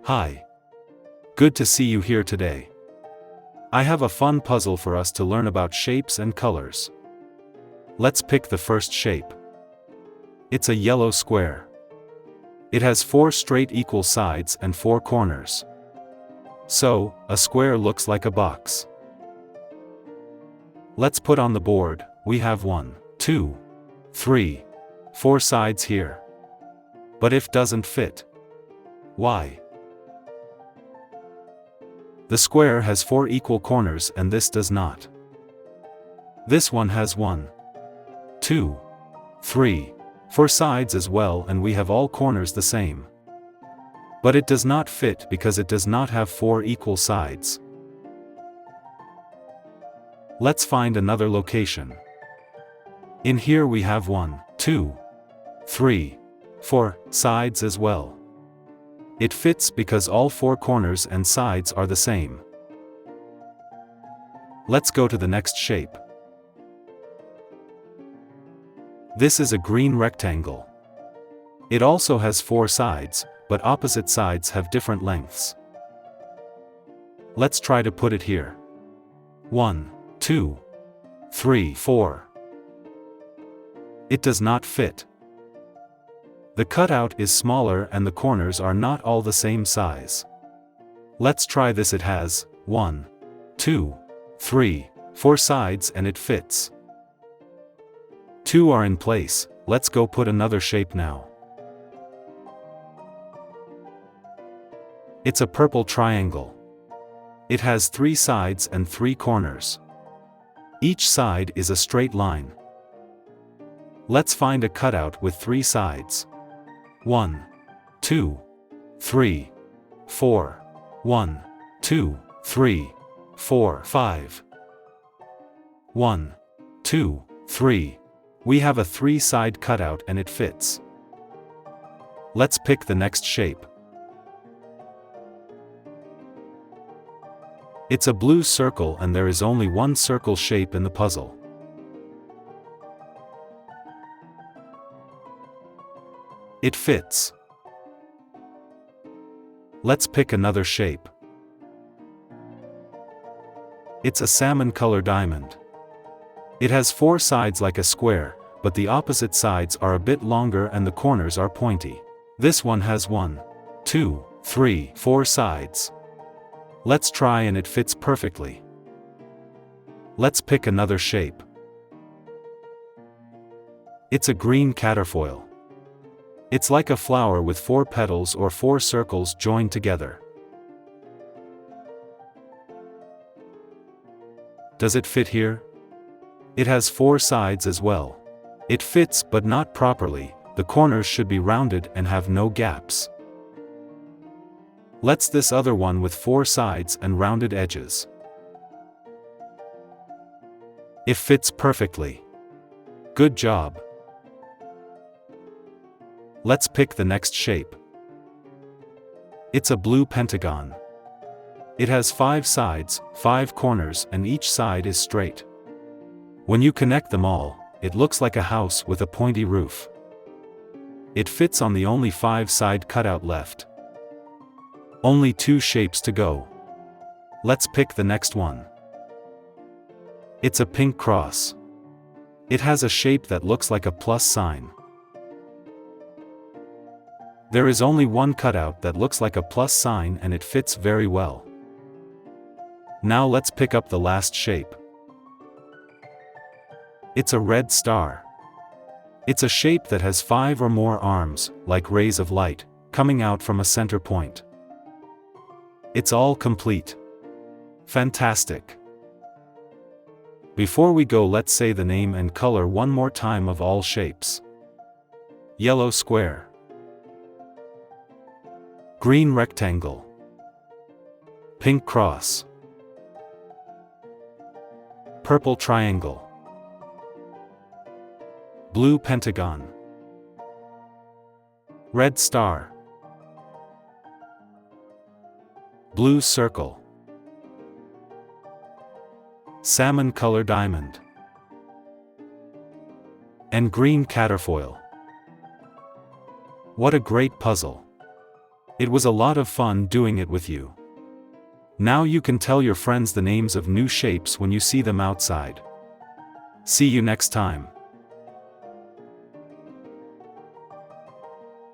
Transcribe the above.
Hi. Good to see you here today. I have a fun puzzle for us to learn about shapes and colors. Let's pick the first shape. It's a yellow square. It has 4 straight equal sides and 4 corners. So, a square looks like a box. Let's put on the board, we have 1, 2, 3, 4 sides here. But if doesn't fit. Why? The square has 4 equal corners and this does not. This one has 1, 2, 3, 4 sides as well, and we have all corners the same. But it does not fit because it does not have 4 equal sides. Let's find another location. In here we have 1, 2, 3, 4 sides as well. It fits because all 4 corners and sides are the same. Let's go to the next shape. This is a green rectangle. It also has 4 sides, but opposite sides have different lengths. Let's try to put it here. 1, 2, 3, 4. It does not fit. The cutout is smaller and the corners are not all the same size. Let's try this. It has 1, 2, 3, 4 sides and it fits. 2 are in place. Let's go put another shape now. It's a purple triangle. It has 3 sides and 3 corners. Each side is a straight line. Let's find a cutout with 3 sides. 1, 2, 3, 4. 1, 2, 3, 4, 5. 1, 2, 3. We have a 3-side cutout and it fits. Let's pick the next shape. It's a blue circle and there is only one circle shape in the puzzle. It fits. Let's pick another shape. It's a salmon color diamond. It has 4 sides like a square, but the opposite sides are a bit longer and the corners are pointy. This one has 1, 2, 3, 4 sides. Let's try and it fits perfectly. Let's pick another shape. It's a green caterfoil. It's like a flower with 4 petals or 4 circles joined together. Does it fit here? It has 4 sides as well. It fits but not properly. The corners should be rounded and have no gaps. Let's this other one with 4 sides and rounded edges. It fits perfectly. Good job. Let's pick the next shape. It's a blue pentagon. It has 5 sides, 5 corners, and each side is straight. When you connect them all, it looks like a house with a pointy roof. It fits on the only 5-side cutout left. Only 2 shapes to go. Let's pick the next one. It's a pink cross. It has a shape that looks like a plus sign. There is only one cutout that looks like a plus sign and it fits very well. Now let's pick up the last shape. It's a red star. It's a shape that has 5 or more arms, like rays of light, coming out from a center point. It's all complete. Fantastic. Before we go, let's say the name and color one more time of all shapes. Yellow square. Green rectangle. Pink cross. Purple triangle. Blue pentagon. Red star. Blue circle. Salmon color diamond. And green caterfoil. What a great puzzle. It was a lot of fun doing it with you. Now you can tell your friends the names of new shapes when you see them outside. See you next time.